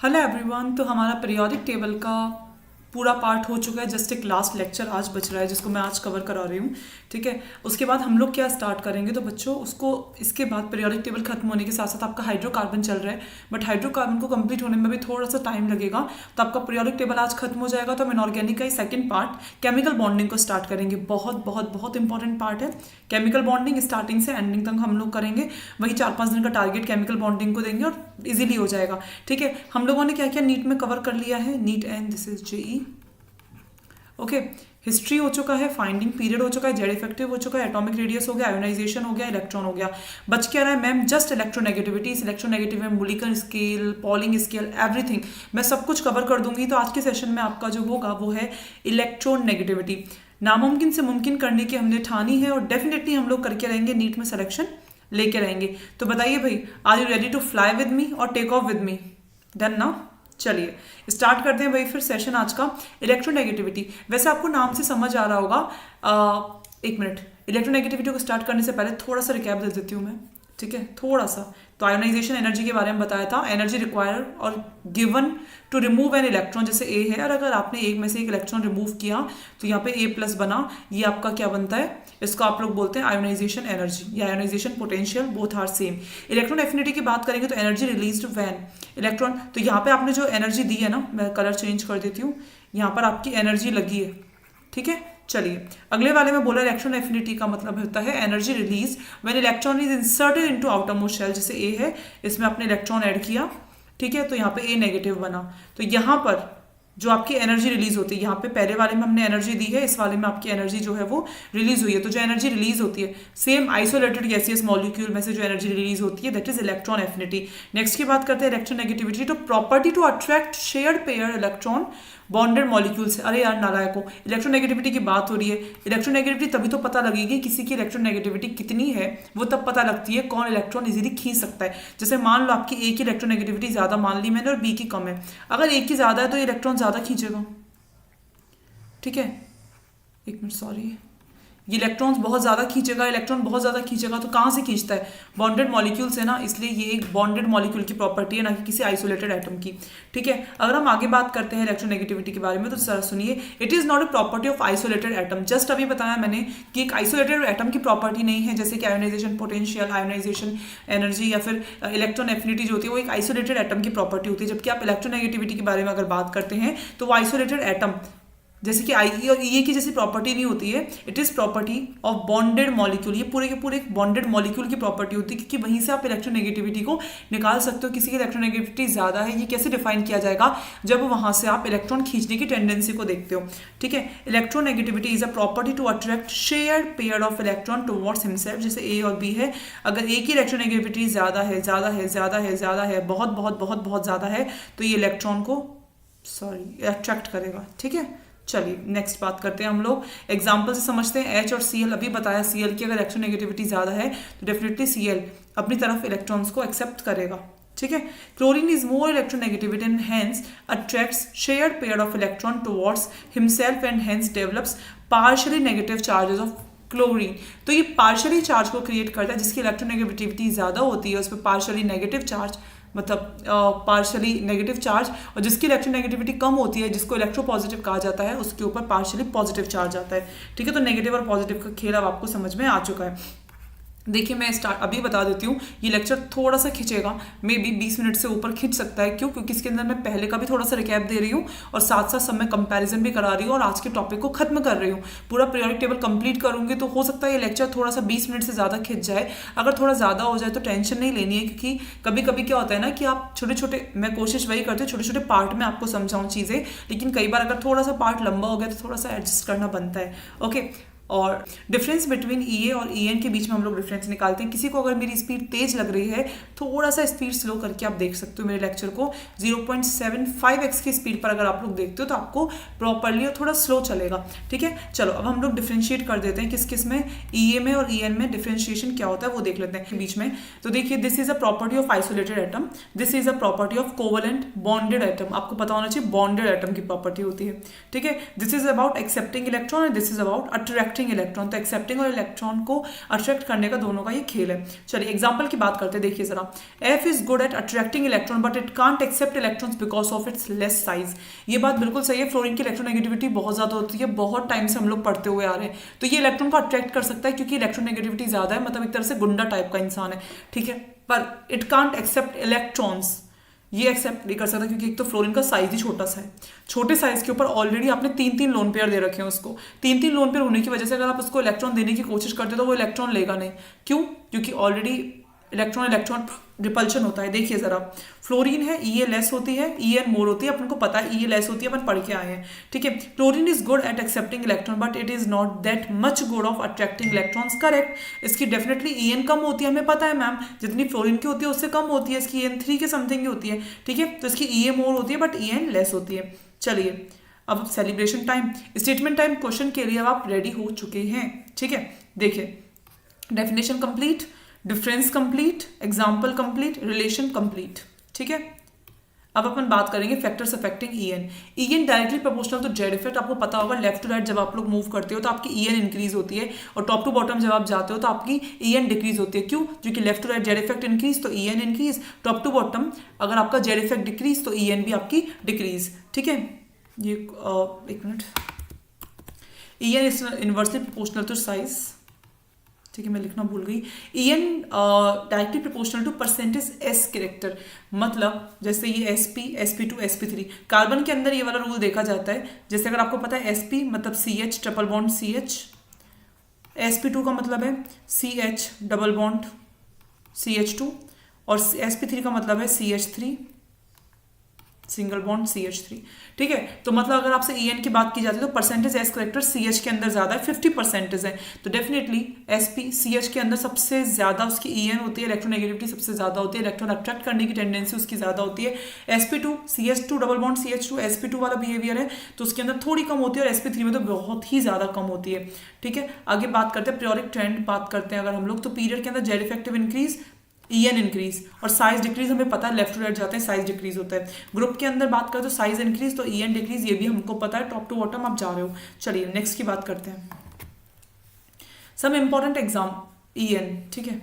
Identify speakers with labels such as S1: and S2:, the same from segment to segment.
S1: Hello everyone. तो हमारा periodic table का पूरा पार्ट हो चुका है। जस्ट एक लास्ट लेक्चर आज बच रहा है जिसको मैं आज कवर करा रही हूँ। ठीक है, उसके बाद हम लोग क्या स्टार्ट करेंगे तो बच्चों उसको इसके बाद पीरियोडिक टेबल खत्म होने के साथ साथ आपका हाइड्रोकार्बन चल रहा है, बट हाइड्रोकार्बन को कंप्लीट होने में भी थोड़ा सा टाइम लगेगा। तो आपका पीरियोडिक टेबल आज खत्म हो जाएगा। तो हम इनऑर्गेनिक का ही सेकंड पार्ट केमिकल बॉन्डिंग को स्टार्ट करेंगे। बहुत बहुत बहुत इंपॉर्टेंट पार्ट है केमिकल बॉन्डिंग। स्टार्टिंग से एंडिंग तक हम लोग करेंगे। वही 4-5 दिन का टारगेट केमिकल बॉन्डिंग को देंगे और इजीली हो जाएगा। ठीक है, हम लोगों ने क्या क्या नीट में कवर कर लिया है। NEET and this is JEE. Okay, history हो चुका है, फाइंडिंग पीरियड हो चुका है, जेड इफेक्टिव हो चुका है, एटॉमिक रेडियस हो गया, आयोनाइजेशन हो गया, इलेक्ट्रॉन हो गया। बच क्या रहा है मैम? Just electronegativity. इलेक्ट्रोनेगेटिव में molecular scale, polling scale, everything मैं सब कुछ कवर कर दूंगी। तो आज के सेशन में आपका जो होगा वो है इलेक्ट्रोनेगेटिविटी। नामुमकिन से मुमकिन करने की हमने ठानी है और डेफिनेटली हम लोग करके रहेंगे, नीट में सिलेक्शन लेके रहेंगे। तो बताइए भाई, are you ready to fly with me और take off with me? Done ना? चलिए स्टार्ट करते हैं भाई फिर सेशन आज का। इलेक्ट्रोनेगेटिविटी, वैसे आपको नाम से समझ आ रहा होगा। एक मिनट, इलेक्ट्रोनेगेटिविटी को स्टार्ट करने से पहले थोड़ा सा रिकैप दे देती हूँ मैं। ठीक है, थोड़ा सा। तो आयोनाइजेशन एनर्जी के बारे में बताया था। एनर्जी रिक्वायर और given to remove an electron, जैसे ए है और अगर आपने एक में से एक इलेक्ट्रॉन रिमूव किया तो यहाँ पे ए प्लस बना। ये आपका क्या बनता है? इसको आप लोग बोलते हैं आयोनाइजेशन एनर्जी या ionisation potential, both are same. Electron affinity की बात करेंगे तो एनर्जी रिलीज्ड व्हेन इलेक्ट्रॉन। तो यहाँ पे आपने जो एनर्जी दी है ना, मैं कलर चेंज कर देती हूँ, यहाँ पर आपकी एनर्जी लगी है। ठीक है, चलिए अगले वाले में बोला इलेक्ट्रॉन एफिनिटी का मतलब होता है energy release when electron is inserted into outermost shell. जैसे ए है, इसमें आपने इलेक्ट्रॉन ऐड किया। ठीक है, तो यहाँ पे ए नेगेटिव बना। तो यहाँ पर जो आपकी एनर्जी रिलीज होती है, यहाँ पे पहले वाले में हमने एनर्जी दी है, इस वाले में आपकी एनर्जी जो है वो रिलीज हुई है। तो जो एनर्जी रिलीज होती है सेम आइसोलेटेड गैसियस मॉलिक्यूल में से जो एनर्जी रिलीज होती है that is electron affinity. Next की बात करते हैं इलेक्ट्रोनेगेटिविटी। तो property to attract shared pair electron bonded molecule से। अरे यार नालायकों, इलेक्ट्रोनेगेटिविटी की बात हो रही है। इलेक्ट्रोनेगेटिविटी तभी तो पता लगेगी किसी की इलेक्ट्रोनेगेटिविटी कितनी है, वो तब पता लगती है कौन इलेक्ट्रॉन इजीली खींच सकता है। जैसे मान लो आपकी ए की इलेक्ट्रोनेगेटिविटी ज्यादा मान ली मैंने और बी की कम है। अगर ए की ज्यादा है तो इलेक्ट्रॉन ज्यादा खींचेगा। ठीक है, एक मिनट, सॉरी, ये इलेक्ट्रॉन्स बहुत ज़्यादा खींचेगा। इलेक्ट्रॉन बहुत ज़्यादा खींचेगा तो कहाँ से खींचता है? बॉन्डेड मॉलिक्यूल से ना, इसलिए ये एक बॉन्डेड मॉलिक्यूल की प्रॉपर्टी है, ना कि किसी आइसोलेटेड एटम की। ठीक है, अगर हम आगे बात करते हैं इलेक्ट्रोनेगेटिविटी के बारे में तो जरा सुनिए। It is not a property of isolated atom. Just अभी बताया मैंने कि एक आइसोलेटेड एटम की प्रॉपर्टी नहीं है, जैसे कि आयोनाइजेशन पोटेंशियल, आयोनाइजेशन एनर्जी या फिर इलेक्ट्रॉन एफिनिटी जो होती है वो एक आइसोलेटेड एटम की प्रॉपर्टी होती है। जबकि आप इलेक्ट्रोनेगेटिविटी के बारे में अगर बात करते हैं तो वो आइसोलेटेड एटम, जैसे कि आई और ई की जैसी प्रॉपर्टी नहीं होती है। It is property of bonded molecule. ये पूरे के पूरे एक बॉन्डेड मॉलिक्यूल की प्रॉपर्टी होती है, क्योंकि वहीं से आप इलेक्ट्रोनेगेटिविटी को निकाल सकते हो। किसी की इलेक्ट्रोनेगेटिविटी ज्यादा है, ये कैसे डिफाइन किया जाएगा? जब वहां से आप इलेक्ट्रॉन खींचने की टेंडेंसी को देखते हो। ठीक है, electronegativity is a property to attract shared pair of electron towards himself. जैसे ए और बी है, अगर ए की इलेक्ट्रोनेगेटिविटी ज्यादा है, ज्यादा है, ज्यादा है, ज्यादा है, बहुत बहुत बहुत बहुत ज्यादा है, तो ये इलेक्ट्रॉन को अट्रैक्ट करेगा। ठीक है, चलिए नेक्स्ट बात करते हैं हम लोग। एग्जाम्पल से समझते हैं। एच और सीएल, अभी बताया सीएल की अगर इलेक्ट्रोनेगेटिविटी ज्यादा है तो डेफिनेटली सीएल अपनी तरफ इलेक्ट्रॉन्स को एक्सेप्ट करेगा। ठीक है, chlorine is more electronegativity and hence attracts shared pair of electron towards himself and hence develops partially negative charges of chlorine. तो ये पार्शियली चार्ज को क्रिएट करता है। जिसकी इलेक्ट्रोनेगेटिविटी ज्यादा होती है उस पर पार्शियली नेगेटिव चार्ज, मतलब पार्शियली नेगेटिव चार्ज, और जिसकी इलेक्ट्रोनेगेटिविटी कम होती है, जिसको इलेक्ट्रोपॉजिटिव कहा जाता है, उसके ऊपर पार्शियली पॉजिटिव चार्ज आता है। ठीक है, तो नेगेटिव और पॉजिटिव का खेल अब आपको समझ में आ चुका है। देखिए मैं अभी बता देती हूँ, ये लेक्चर थोड़ा सा खिंचेगा, मे बी 20 मिनट से ऊपर खिंच सकता है। क्यों? क्योंकि इसके अंदर मैं पहले का भी थोड़ा सा रिकैप दे रही हूँ और साथ साथ सब मैं कंपैरिजन भी करा रही हूँ और आज के टॉपिक को खत्म कर रही हूँ। पूरा पीरियोडिक टेबल कंप्लीट करूंगी तो हो सकता है ये लेक्चर थोड़ा सा 20 मिनट से ज़्यादा खिंच जाए। अगर थोड़ा ज़्यादा हो जाए तो टेंशन नहीं लेनी है, क्योंकि कभी कभी क्या होता है ना कि आप छोटे छोटे, मैं कोशिश वही करती हूँ छोटे छोटे पार्ट में आपको समझाऊँ चीज़ें, लेकिन कई बार अगर थोड़ा सा पार्ट लंबा हो गया तो थोड़ा सा एडजस्ट करना बनता है। ओके, और डिफरेंस बिटवीन ई ए और ई एन के बीच में हम लोग डिफरेंस निकालते हैं। किसी को अगर मेरी स्पीड तेज लग रही है, थोड़ा सा स्पीड स्लो करके आप देख सकते हो मेरे लेक्चर को। 0.75x की स्पीड पर अगर आप लोग देखते हो तो आपको प्रॉपरली और थोड़ा स्लो चलेगा। ठीक है, चलो अब हम लोग डिफरेंशिएट कर देते हैं किस किस में, ई ए में और ई एन में डिफरेंशिएशन क्या होता है वो देख लेते हैं बीच में। तो देखिए, this is a property of isolated atom, this is a property of covalent bonded atom. आपको पता होना चाहिए बॉन्डेड एटम की प्रॉपर्टी होती है। ठीक है, this is about accepting electron and this is about attracting attracting electron, तो एक्सेप्टिंग और इलेक्ट्रॉन को अट्रैक्ट करने का दोनों का ये खेल है। चलिए एग्जांपल की बात करते हैं, देखिए जरा, F is good at attracting electron but it can't accept electrons because of its less size. ये बात बिल्कुल सही है, फ्लोरीन की इलेक्ट्रोनेगेटिविटी बहुत ज्यादा होती है, बहुत टाइम से हम लोग पढ़ते हुए आ रहे हैं, तो ये इलेक्ट्रॉन को अट्रैक्ट कर सकता है क्योंकि इलेक्ट्रोनेगेटिविटी ज्यादा है, मतलब एक तरह से गुंडा टाइप का इंसान है, ठीक है, पर इट कांट एक्सेप्ट इलेक्ट्रॉन्स, ये एक्सेप्ट नहीं कर सकता क्योंकि एक तो फ्लोरीन का साइज ही छोटा सा है। छोटे साइज के ऊपर ऑलरेडी आपने 3-3 लोन पेयर दे रखे हैं उसको, 3-3 लोन पेयर होने की वजह से अगर आप उसको इलेक्ट्रॉन देने की कोशिश करते हो तो वो इलेक्ट्रॉन लेगा नहीं। क्यों? क्योंकि ऑलरेडी इलेक्ट्रॉन इलेक्ट्रॉन रिपल्शन होता है। देखिए जरा, फ्लोरीन है ई लेस होती है, ई एन मोर होती है, अपन को पता है ई लेस होती है, अपन पढ़ के आए हैं, ठीक है। Fluorine is good eight accepting electron but it is not that much good of attracting electrons, correct. इसकी डेफिनेटली ई एन कम होती है, हमें पता है मैम, जितनी फ्लोरीन की होती है उससे कम होती है, इसकी ई एन 3 के समथिंग की होती है, ठीक है, तो इसकी ई ए मोर होती है बट ई एन लेस होती है। चलिए अब celebration time, statement time question के लिए अब आप रेडी हो चुके हैं, ठीक है। देखिए definition complete, difference complete, example complete, relation complete, ठीक है। अब अपन बात करेंगे factors affecting EN. EN directly proportional to Z effect, आपको पता होगा लेफ्ट टू राइट जब आप लोग मूव करते हो तो आपकी ईएन इंक्रीज होती है, और टॉप टू बॉटम जब आप जाते हो तो आपकी ईएन डिक्रीज होती है। क्यों? क्योंकि left to right Z effect increase तो EN increase, top to bottom अगर आपका जेड इफेक्ट डिक्रीज तो ईएन भी आपकी डिक्रीज, ठीक है। ये एक minute, EN is inversely proportional to size, ठीक है, मैं लिखना भूल गई। EN directly proportional to percentage S character, मतलब जैसे ये एसपी, sp2, sp3, कार्बन के अंदर ये वाला रूल देखा जाता है। जैसे अगर आपको पता है sp मतलब CH triple bond CH, sp2 का मतलब है CH डबल बॉन्ड CH2, और sp3 का मतलब है CH3 सिंगल बॉन्ड CH3, ठीक है। तो मतलब अगर आपसे EN की बात की जाती है तो परसेंटेज एस करेक्टर CH के अंदर ज्यादा है, 50% है, तो डेफिनेटली sp CH के अंदर सबसे ज्यादा उसकी EN होती है, इलेक्ट्रोनेगेटिविटी सबसे ज्यादा होती है, इलेक्ट्रॉन अट्रैक्ट करने की टेंडेंसी उसकी ज्यादा होती है। sp2 CH2 double bond CH2 sp2 वाला बिहेवियर है तो उसके अंदर थोड़ी कम होती है, और sp3 में तो बहुत ही ज्यादा कम होती है, ठीक है। आगे बात करते हैं पीरियोडिक ट्रेंड, बात करते हैं अगर हम लोग, तो पीरियड के अंदर Z effective increase, EN increase, और साइज डिक्रीज हमें पता है, लेफ्ट टू राइट जाते हैं साइज डिक्रीज होता है। ग्रुप के अंदर बात करें तो साइज इंक्रीज तो ईएन डिक्रीज, ये भी हमको पता है, टॉप टू बॉटम आप जा रहे हो। चलिए नेक्स्ट की बात करते हैं, सम इंपॉर्टेंट एग्जाम ईएन, ठीक है।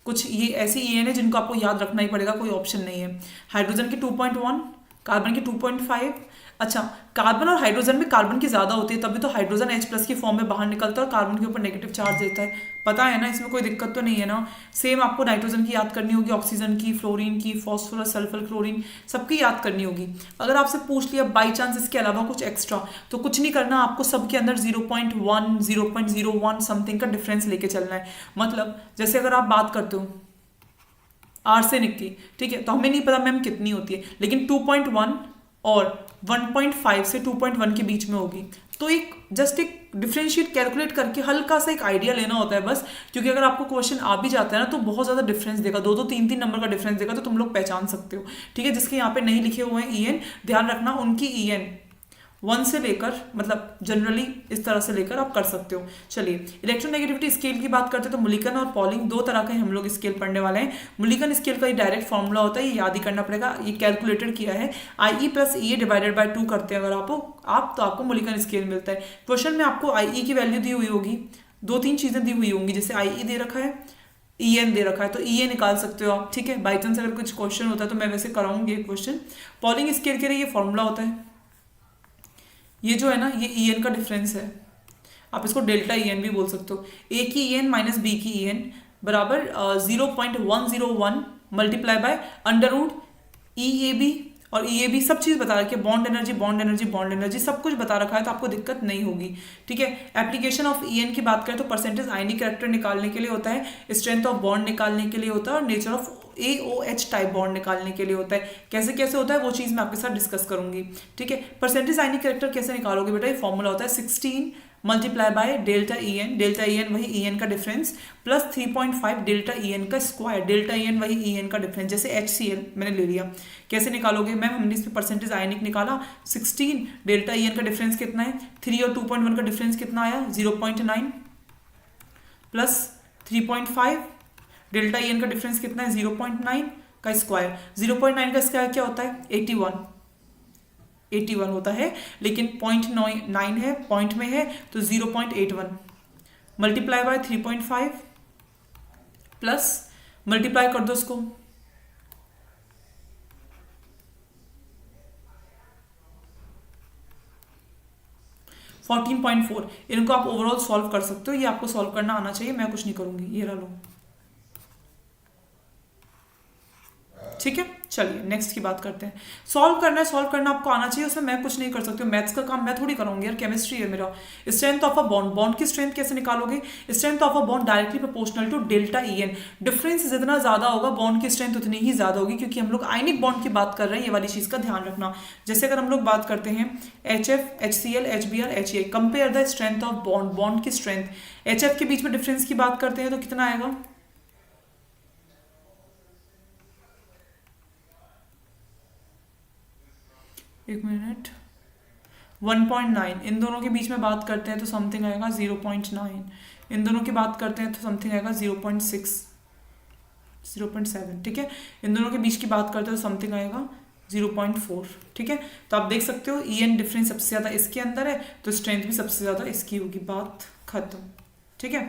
S1: कुछ ये ऐसी ईएन है जिनको आपको याद रखना ही पड़ेगा, कोई ऑप्शन नहीं है। हाइड्रोजन की 2.1, कार्बन की 2.5, अच्छा कार्बन और हाइड्रोजन में कार्बन की ज्यादा होती है, तभी तो हाइड्रोजन H+ की फॉर्म में बाहर निकलता है और कार्बन के ऊपर नेगेटिव चार्ज देता है, पता है ना, इसमें कोई दिक्कत तो नहीं है ना। सेम आपको नाइट्रोजन की याद करनी होगी, ऑक्सीजन की, फ्लोरीन की, फॉस्फोरस, सल्फर, क्लोरीन, सबकी याद करनी होगी। अगर आपसे पूछ लिया बाई चांस इसके अलावा कुछ एक्स्ट्रा, तो कुछ नहीं करना, आपको सबके अंदर 0.1 0.01 समथिंग का डिफरेंस लेके चलना है। मतलब जैसे अगर आप बात करते हो आर्सेनिक की, ठीक है, तो हमें नहीं पता मैम कितनी होती है, लेकिन 2.1 और 1.5 से 2.1 के बीच में होगी, तो एक जस्ट एक डिफरेंशिएट कैलकुलेट करके हल्का सा एक आइडिया लेना होता है बस, क्योंकि अगर आपको क्वेश्चन आ भी जाता है ना तो बहुत ज्यादा डिफरेंस देगा, 2-2 3-3 नंबर का डिफरेंस देगा, तो तुम लोग पहचान सकते हो, ठीक है। जिसके यहाँ पे नहीं लिखे हुए हैं ईएन, ध्यान रखना उनकी ईएन 1 से लेकर, मतलब जनरली इस तरह से लेकर आप कर सकते हो। चलिए इलेक्ट्रोनेगेटिविटी स्केल की बात करते हैं तो मुलिकन और पॉलिंग दो तरह के हम लोग स्केल पढ़ने वाले हैं। मुलिकन स्केल का ये डायरेक्ट फॉर्मूला होता है, ये याद ही करना पड़ेगा, ये कैलकुलेटेड किया है, IE + EA डिवाइडेड बाय 2 करते हैं अगर आप तो आपको मुलिकन स्केल मिलता है। क्वेश्चन में आपको IE की वैल्यू दी हुई होगी, 2-3 चीजें दी हुई होंगी, जैसे IE दे रखा है, EN दे रखा है, तो EA निकाल सकते हो आप, ठीक है। बाई चांस अगर कुछ क्वेश्चन होता है तो मैं वैसे कराऊंगी क्वेश्चन। पॉलिंग स्केल के लिए ये फॉर्मूला होता है, ये जो है ना ये EN का डिफरेंस है, आप इसको डेल्टा EN भी बोल सकते हो। A की EN माइनस B की EN बराबर 0.101 multiply by under root EAB, और EAB सब चीज बता रखी है, bond energy bond energy bond energy सब कुछ बता रखा है, तो आपको दिक्कत नहीं होगी, ठीक है। एप्लीकेशन ऑफ EN की बात करें तो परसेंटेज आयनिक कैरेक्टर निकालने के लिए होता है, स्ट्रेंथ ऑफ बॉन्ड निकालने के लिए होता है, और nature of AOH type bond निकालने के लिए होता है। कैसे कैसे होता है वो चीज मैं आपके साथ डिस्कस करूंगी, ठीक है। परसेंटेज आयनिक कैरेक्टर कैसे निकालोगे बेटा, ये फॉर्मूला होता है 16 मल्टीप्लाई बाय डेल्टा EN वही EN का डिफरेंस, प्लस 3.5 डेल्टा EN का स्क्वायर, डेल्टा EN वही EN का डिफरेंस, जैसे HCl मैंने ले लिया। कैसे निकालोगे मैम, हमने इसमें परसेंटेज आयनिक निकाला, 16 डेल्टा EN का डिफरेंस कितना है, 3 और 2.1 का डिफरेंस कितना आया 0.9, प्लस 3.5 डेल्टा EN का डिफरेंस कितना है 0.9 का स्क्वायर, 0.9 का स्क्वायर क्या होता है 81 होता है, लेकिन 0.9 है, पॉइंट में है तो 0.81, मल्टीप्लाई बाय 3.5 प्लस मल्टीप्लाई कर दो इसको 14.4। इनको आप ओवरऑल सॉल्व कर सकते हो, ये आपको सॉल्व करना आना चाहिए, मैं कुछ नहीं करूंगी, ये रहा लो। ठीक है, चलिए नेक्स्ट की बात करते हैं। सॉल्व करना आपको आना चाहिए, उसमें मैं कुछ नहीं कर सकती हूँ, मैथ्स का काम मैं थोड़ी करूंगी यार, केमिस्ट्री है मेरा। Strength of a bond, bond की स्ट्रेंथ कैसे निकालोगे? Strength of a bond directly proportional to delta E N. Difference जितना ज्यादा होगा बॉन्ड की स्ट्रेंथ उतनी ही ज्यादा होगी, क्योंकि हम लोग आयनिक बॉन्ड की बात कर रहे हैं, ये वाली चीज का ध्यान रखना। जैसे अगर हम लोग बात करते हैं HF, HCl, HBr, HA, compare the strength of bond, bond की स्ट्रेंथ। HF के बीच में डिफरेंस की बात करते हैं तो कितना आएगा? एक मिनट, 1.9। इन दोनों के बीच में बात करते हैं तो समथिंग आएगा 0.9। इन दोनों की बात करते हैं तो समथिंग आएगा 0.6, 0.7। ठीक है, इन दोनों के बीच की बात करते हैं तो समथिंग आएगा 0.4। ठीक है, तो आप देख सकते हो EN डिफरेंस सबसे ज्यादा इसके अंदर है, तो स्ट्रेंथ भी सबसे ज्यादा इसकी होगी, बात खत्म। ठीक है,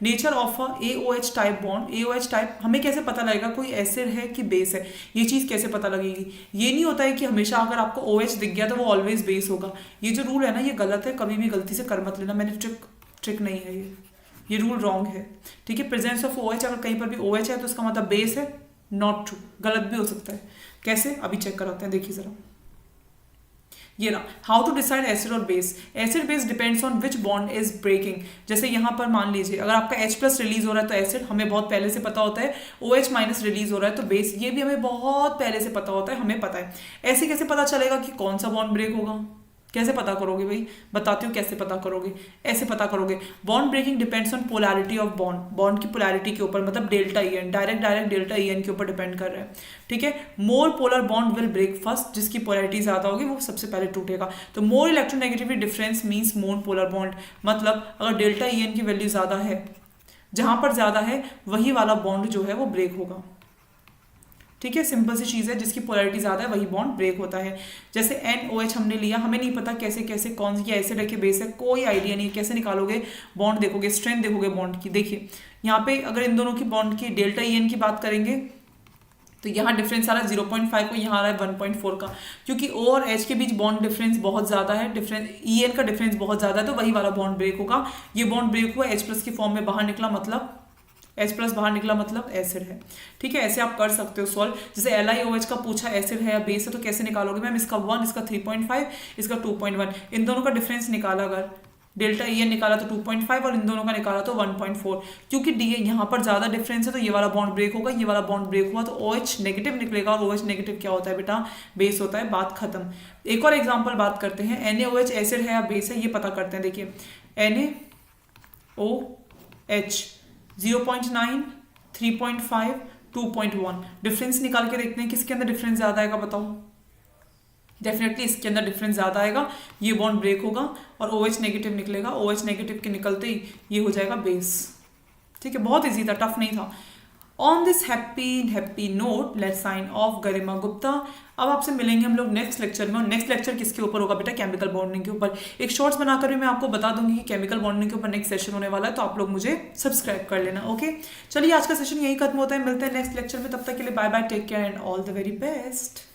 S1: nature of a AOH type bond. AOH type हमें कैसे पता लगेगा कोई एसिड है कि बेस है? ये चीज कैसे पता लगेगी? ये नहीं होता है कि हमेशा अगर आपको OH दिख गया तो वो ऑलवेज बेस होगा। ये जो रूल है ना, ये गलत है, कभी भी गलती से कर मत लेना। मैंने ट्रिक नहीं है ये रूल रॉन्ग है। ठीक है, प्रेजेंस ऑफ OH, अगर कहीं पर भी OH है तो उसका मतलब बेस है, नॉट ट्रू, गलत भी हो सकता है। कैसे, अभी चेक कराते हैं, देखिए जरा। ये ना, हाउ टू डिसाइड एसिड और base. Acid base depends on which bond is breaking. जैसे यहाँ पर मान लीजिए अगर आपका H+ रिलीज हो रहा है तो एसिड, हमें बहुत पहले से पता होता है। OH- रिलीज हो रहा है तो बेस, ये भी हमें बहुत पहले से पता होता है, हमें पता है। ऐसे कैसे पता चलेगा कि कौन सा बॉन्ड ब्रेक होगा? कैसे पता करोगे भाई? बताती हूँ कैसे पता करोगे। ऐसे पता करोगे, bond breaking depends on polarity of bond. Bond की पोलैरिटी के ऊपर, मतलब delta EN, direct delta EN के ऊपर डिपेंड कर रहा है। ठीक है, more polar bond will break first. जिसकी पोलैरिटी ज्यादा होगी वो सबसे पहले टूटेगा। तो more electronegativity difference means more polar bond. मतलब अगर डेल्टा EN की वैल्यू ज्यादा है, जहां पर ज्यादा है वही वाला बॉन्ड जो है वो ब्रेक होगा। ठीक है, सिंपल सी चीज है, जिसकी पोलैरिटी ज्यादा है वही बॉन्ड ब्रेक होता है। जैसे NOH हमने लिया, हमें नहीं पता कैसे कैसे कौन सी एसिड है कि बेस है, कोई आइडिया नहीं है। कैसे निकालोगे? बॉन्ड देखोगे, स्ट्रेंथ देखोगे बॉन्ड की। देखिए यहाँ पे अगर इन दोनों की बॉन्ड की डेल्टा EN की बात करेंगे तो यहाँ डिफरेंस आ रहा है 0.5 को, यहाँ आ रहा है 1.4 का, क्योंकि O और H के बीच बॉन्ड डिफरेंस बहुत ज्यादा है। डिफरेंस EN का डिफरेंस बहुत ज्यादा है, तो वही वाला बॉन्ड ब्रेक होगा। ये बॉन्ड ब्रेक हुआ, H+ की फॉर्म में बाहर निकला, मतलब H+ बाहर निकला, मतलब एसिड है। ठीक है, ऐसे आप कर सकते हो सॉल्व। जैसे LiOH का पूछा एसिड है या बेस है तो कैसे निकालोगे? मैम इसका 1, इसका 3.5, इसका 2.1, इन दोनों का डिफरेंस निकाला, अगर डेल्टा EN निकाला तो 2.5 और इन दोनों का निकाला तो 1.4। क्योंकि यहाँ पर ज्यादा डिफरेंस है तो ये वाला बॉन्ड ब्रेक होगा, ये वाला बॉन्ड ब्रेक हुआ तो OH नेगेटिव निकलेगा, और OH नेगेटिव क्या होता है बेटा? बेस होता है, बात खत्म। एक और एग्जाम्पल बात करते हैं, NaOH एसिड है या बेस है, ये पता करते हैं। देखिए NaOH 0.9, 3.5, 2.1, डिफरेंस निकाल के देखते हैं किसके अंदर डिफरेंस ज्यादा आएगा, बताओ। डेफिनेटली इसके अंदर डिफरेंस ज्यादा आएगा, ये बॉन्ड ब्रेक होगा और OH नेगेटिव निकलेगा। OH नेगेटिव के निकलते ही ये हो जाएगा बेस। ठीक है, बहुत इजी था, टफ नहीं था। On this happy note let's sign of गरिमा गुप्ता। अब आपसे मिलेंगे हम लोग नेक्स्ट लेक्चर में, और नेक्स्ट लेक्चर किसके ऊपर होगा बेटा? केमिकल बॉन्डिंग के ऊपर। एक शॉर्ट्स बनाकर भी मैं आपको बता दूंगी कि केमिकल बॉन्डिंग के ऊपर नेक्स्ट सेशन होने वाला है, तो आप लोग मुझे सब्सक्राइब कर लेना। ओके, चलिए आज का सेशन यही खत्म होता है, मिलते हैं नेक्स्ट लेक्चर में, तब तक के लिए bye bye, take care and all the very best.